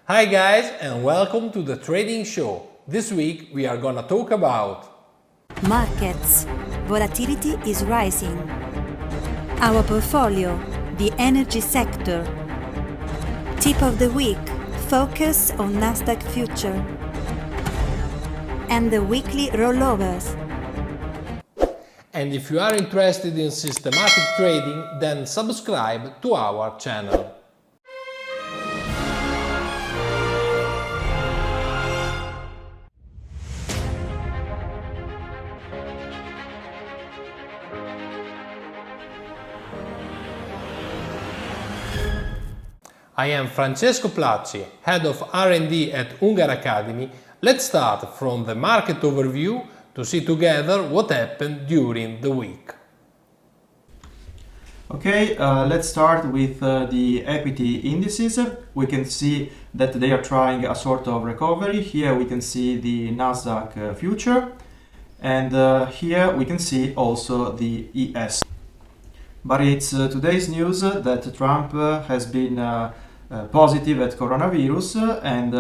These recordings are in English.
Hi guys and welcome to the trading show. This week we are gonna talk about markets. Volatility is rising. Our portfolio, the energy sector. Tip of the week, focus on Nasdaq future. And the weekly rollovers. And if you are interested in systematic trading, then subscribe to our channel. I am Francesco Placci, Head of R&D at Unger Academy. Let's start from the market overview to see together what happened during the week. Okay, let's start with the equity indices. We can see that they are trying a sort of recovery. Here we can see the Nasdaq future, and here we can see also the ES. But it's today's news that Trump has been positive at coronavirus, and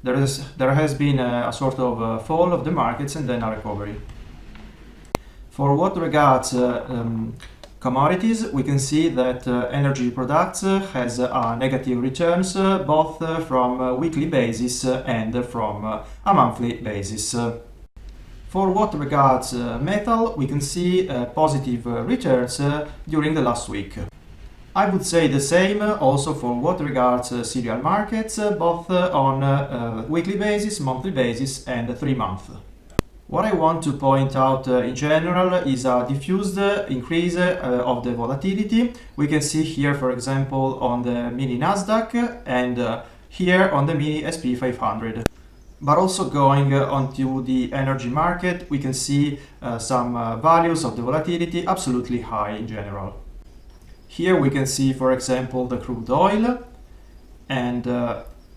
there has been a sort of fall of the markets and then a recovery. For what regards commodities, we can see that energy products has negative returns both from a weekly basis and from a monthly basis. For what regards metal, we can see positive returns during the last week. I would say the same also for what regards cereal markets, both on weekly basis, monthly basis and 3-month. What I want to point out in general is a diffused increase of the volatility. We can see here, for example, on the mini Nasdaq and here on the mini SP 500. But also going onto the energy market, we can see some values of the volatility absolutely high in general. Here we can see, for example, the crude oil, and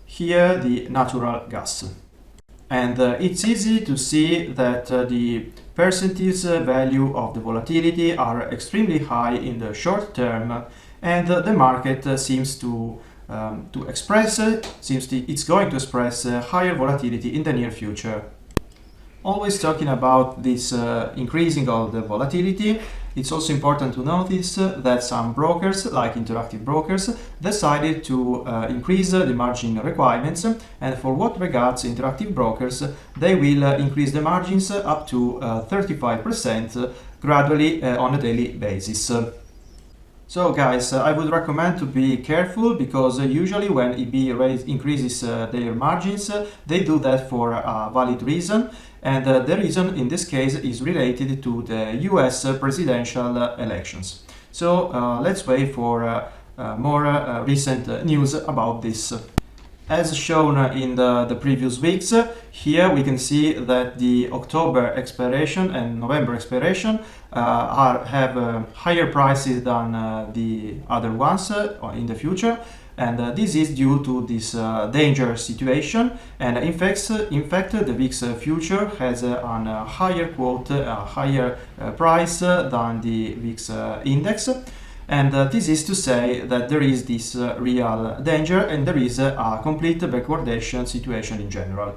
here the natural gas. And it's easy to see that the percentage value of the volatility are extremely high in the short term, and the market seems to express, it's going to express higher volatility in the near future. Always talking about this increasing of the volatility, it's also important to notice that some brokers, like interactive brokers, decided to increase the margin requirements, and for what regards interactive brokers, they will increase the margins up to 35% gradually on a daily basis. So guys, I would recommend to be careful, because usually when EB increases their margins, they do that for a valid reason, and the reason in this case is related to the US presidential elections. So let's wait for more recent news about this. As shown in the previous weeks, here we can see that the October expiration and November expiration have higher prices than the other ones in the future, and this is due to this danger situation. And in fact the VIX future has a higher quote, a higher price than the VIX index. And this is to say that there is this real danger, and there is a complete backwardation situation in general.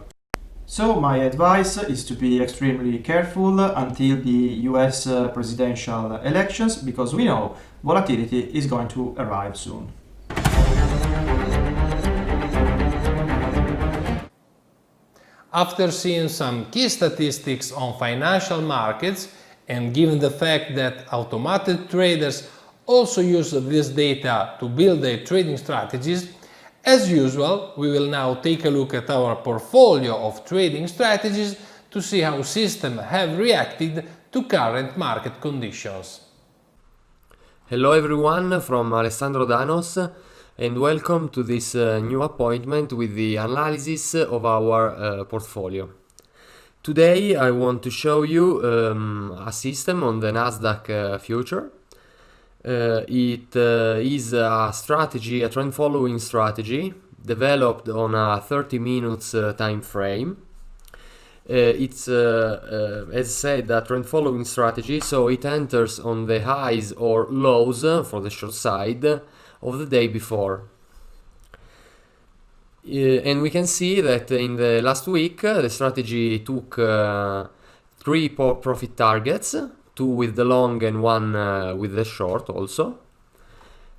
So my advice is to be extremely careful until the US presidential elections, because we know volatility is going to arrive soon. After seeing some key statistics on financial markets, and given the fact that automated traders also use this data to build their trading strategies, as usual, we will now take a look at our portfolio of trading strategies to see how systems have reacted to current market conditions. Hello everyone from Alessandro Danos, and welcome to this new appointment with the analysis of our portfolio. Today I want to show you a system on the Nasdaq future. It is a strategy, a trend following strategy developed on a 30 minutes time frame. It's as said, a trend following strategy, so it enters on the highs or lows for the short side of the day before. And we can see that in the last week the strategy took 3 profit targets, 2 with the long and 1 with the short also.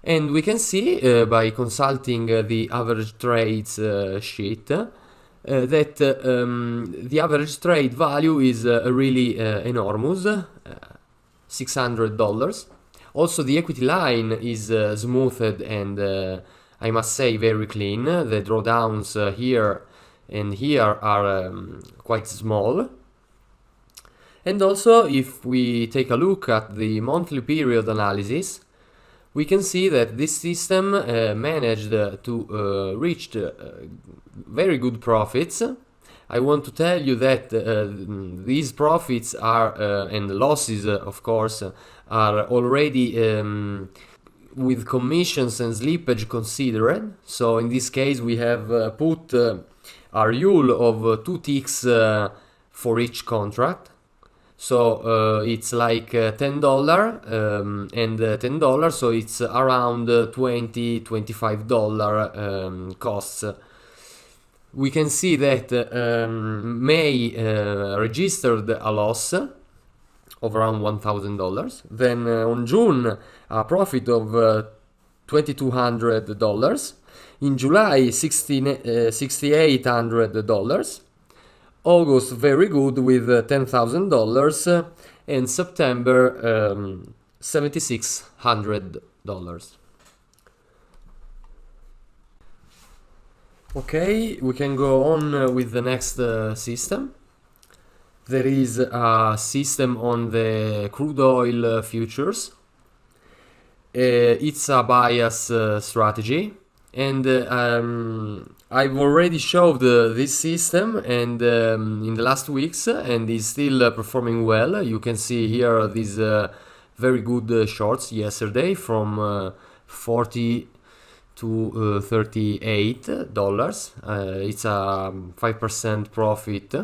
And we can see by consulting the average trades sheet that the average trade value is really enormous, $600. Also the equity line is smoothed and I must say very clean. The drawdowns here and here are quite small. And also if we take a look at the monthly period analysis, we can see that this system managed to reach very good profits. I want to tell you that these profits are, and losses of course, are already with commissions and slippage considered. So in this case we have put a rule of 2 ticks for each contract. So it's like $10 and $10, so it's around $20-25 costs. We can see that May registered a loss of around $1,000. Then on June, a profit of $2,200. In July, $6,800. August very good with $10,000, and September $7,600. Okay, we can go on with the next system. There is a system on the crude oil futures. It's a bias strategy, and I've already showed this system and in the last weeks, and is still performing well. You can see here these very good shorts yesterday from 40 to $38. It's a 5% profit.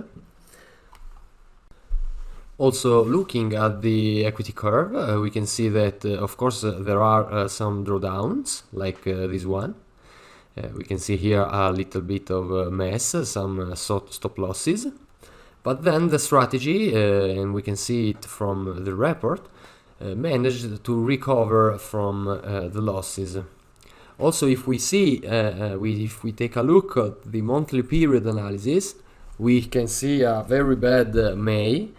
Also looking at the equity curve, we can see that of course there are some drawdowns like this one. We can see here a little bit of mess, some stop losses, but then the strategy, and we can see it from the report, managed to recover from the losses. Also, if we see, if we take a look at the monthly period analysis, we can see a very bad May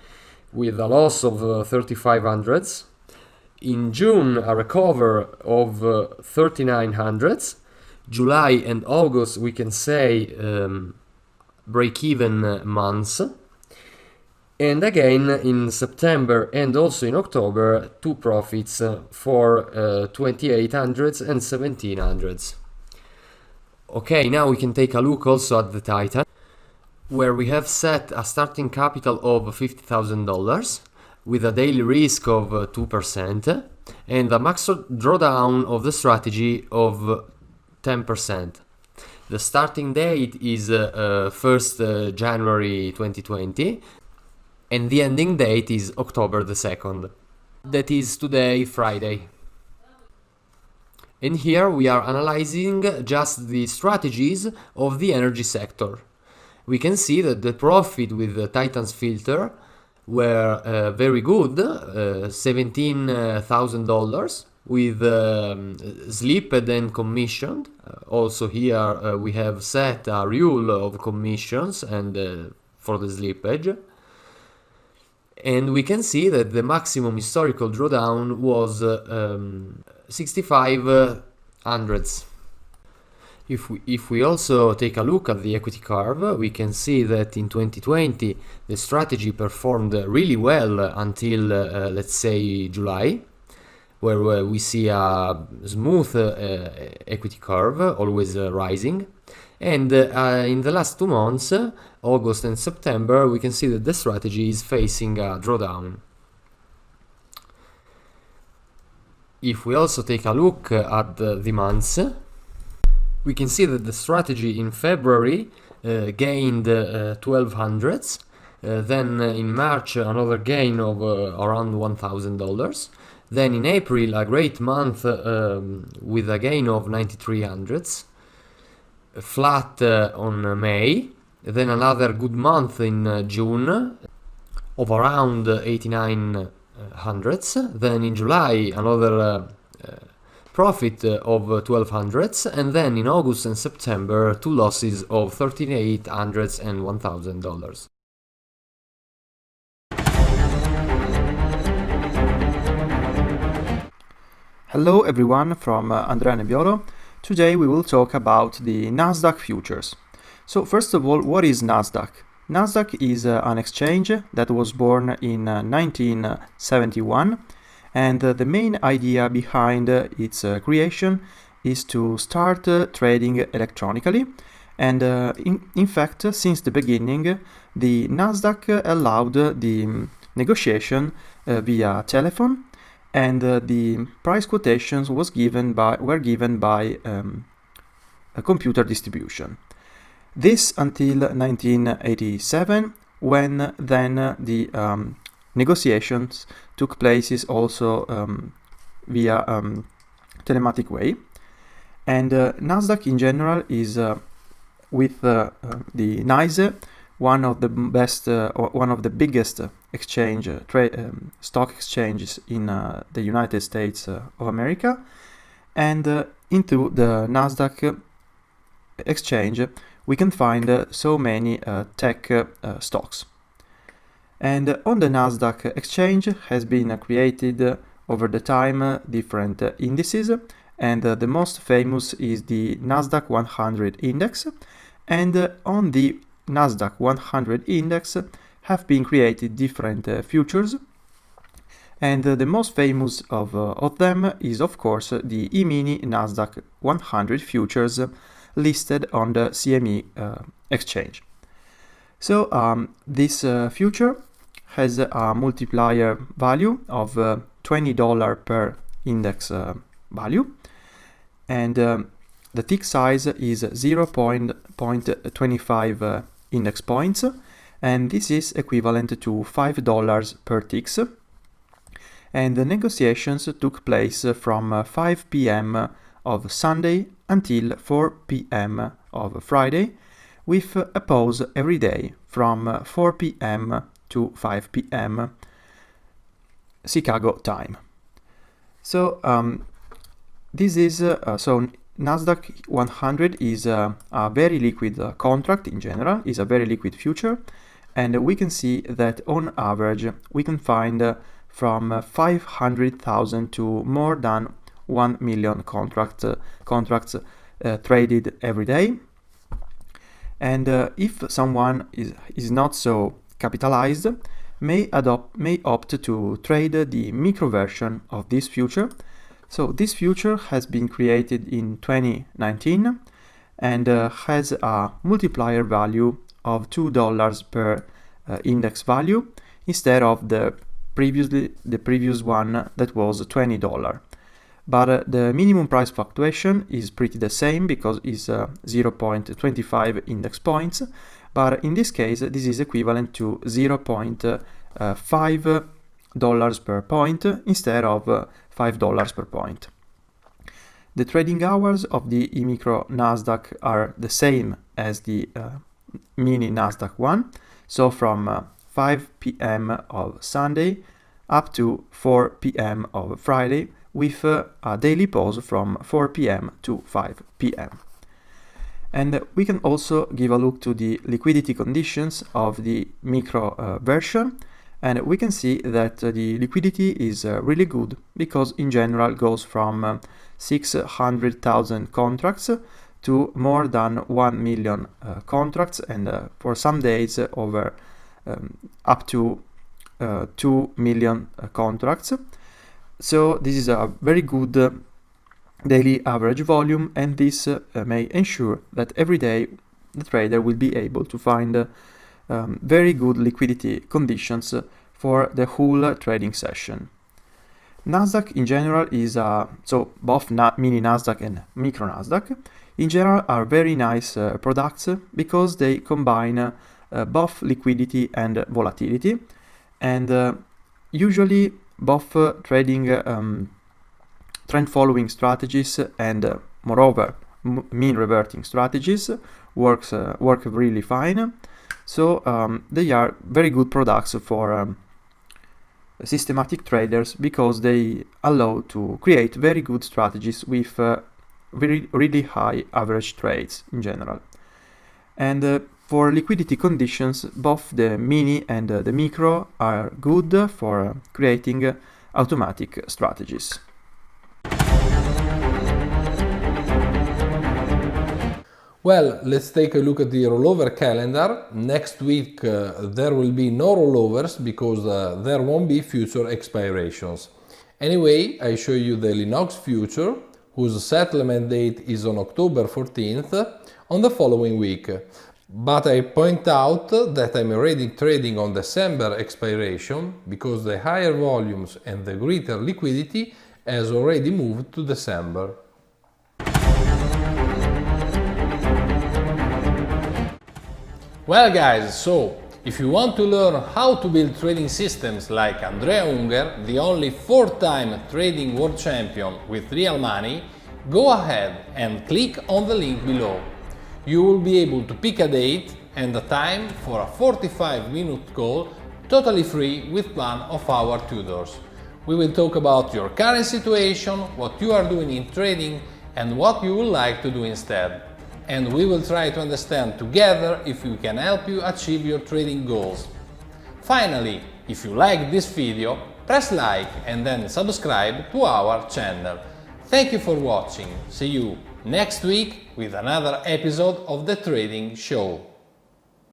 with a loss of 3,500. In June, a recover of 3,900. July and August, we can say break-even months. And again in September and also in October, 2 profits for 2,800 and 1,700. Okay, now we can take a look also at the Titan, where we have set a starting capital of $50,000 with a daily risk of 2% and a max drawdown of the strategy of 10%. The starting date is 1st January 2020 and the ending date is October the 2nd. That is today, Friday. And here we are analyzing just the strategies of the energy sector. We can see that the profit with the Titan's filter were very good, $17,000 with slipped and commissioned. Also here we have set a rule of commissions and for the slippage. And we can see that the maximum historical drawdown was 6,500. If we also take a look at the equity curve, we can see that in 2020 the strategy performed really well until let's say July, where we see a smooth equity curve, always rising. And in the last 2 months, August and September, we can see that the strategy is facing a drawdown. If we also take a look at the months, we can see that the strategy in February gained 1,200, then in March another gain of around $1,000, then in April a great month with a gain of 9,300. flat on May, then another good month in June of around 89 hundredths, then in July another profit of 12 hundredths, and then in August and September 2 losses of 38 hundredths and $1,000. Hello everyone from Andrea Unger. Today we will talk about the Nasdaq futures. So first of all, what is Nasdaq? Nasdaq is an exchange that was born in 1971, and the main idea behind its creation is to start trading electronically. And in fact, since the beginning, the Nasdaq allowed the negotiation via telephone, and the price quotations were given by a computer distribution. This until 1987, when then the negotiations took place also via telematic way. And Nasdaq in general is with the NYSE, one of the best or one of the biggest exchange stock exchanges in the United States of America, and into the Nasdaq exchange we can find so many tech stocks. And on the Nasdaq exchange has been created over the time different indices, and the most famous is the Nasdaq 100 index, and on the Nasdaq 100 index have been created different futures, and the most famous of them is of course the E-mini Nasdaq 100 futures listed on the CME exchange. So this future has a multiplier value of $20 per index value, and the tick size is 0.25 index points, and this is equivalent to $5 per ticks. And the negotiations took place from 5 p.m. of Sunday until 4 p.m. of Friday, with a pause every day from 4 p.m. to 5 p.m. Chicago time. So this is so Nasdaq 100 is a very liquid contract in general, is a very liquid future, and we can see that on average we can find from 500,000 to more than 1 million contracts traded every day. And if someone is not so capitalized, may opt to trade the micro version of this future. So this future has been created in 2019 and has a multiplier value of $2 per index value instead of the previous one that was $20. But the minimum price fluctuation is pretty the same because it's 0.25 index points, but in this case this is equivalent to $0.5 per point instead of $5 per point. The trading hours of the E-micro Nasdaq are the same as the mini Nasdaq one, so from 5 p.m. of Sunday up to 4 p.m. of Friday, with a daily pause from 4 p.m. to 5 p.m. And we can also give a look to the liquidity conditions of the micro version, and we can see that the liquidity is really good because in general goes from 600,000 contracts to more than 1 million contracts, and for some days over up to 2 million contracts. So this is a very good daily average volume, and this may ensure that every day the trader will be able to find very good liquidity conditions for the whole trading session. Nasdaq in general is so both mini Nasdaq and micro Nasdaq in general are very nice products because they combine both liquidity and volatility, and usually both trading trend following strategies and moreover mean reverting strategies, work really fine. So they are very good products for systematic traders because they allow to create very good strategies with really high average trades in general. And for liquidity conditions, both the mini and the micro are good for creating automatic strategies. Well, let's take a look at the rollover calendar. Next week there will be no rollovers because there won't be future expirations. Anyway, I show you the Linux future, whose settlement date is on October 14th, on the following week. But I point out that I'm already trading on December expiration because the higher volumes and the greater liquidity has already moved to December. Well guys, so if you want to learn how to build trading systems like Andrea Unger, the only 4-time trading world champion with real money, go ahead and click on the link below. You will be able to pick a date and a time for a 45-minute call totally free with one of our tutors. We will talk about your current situation, what you are doing in trading and what you would like to do instead. And we will try to understand together if we can help you achieve your trading goals. Finally, if you like this video, press like and then subscribe to our channel. Thank you for watching. See you next week with another episode of The Trading Show.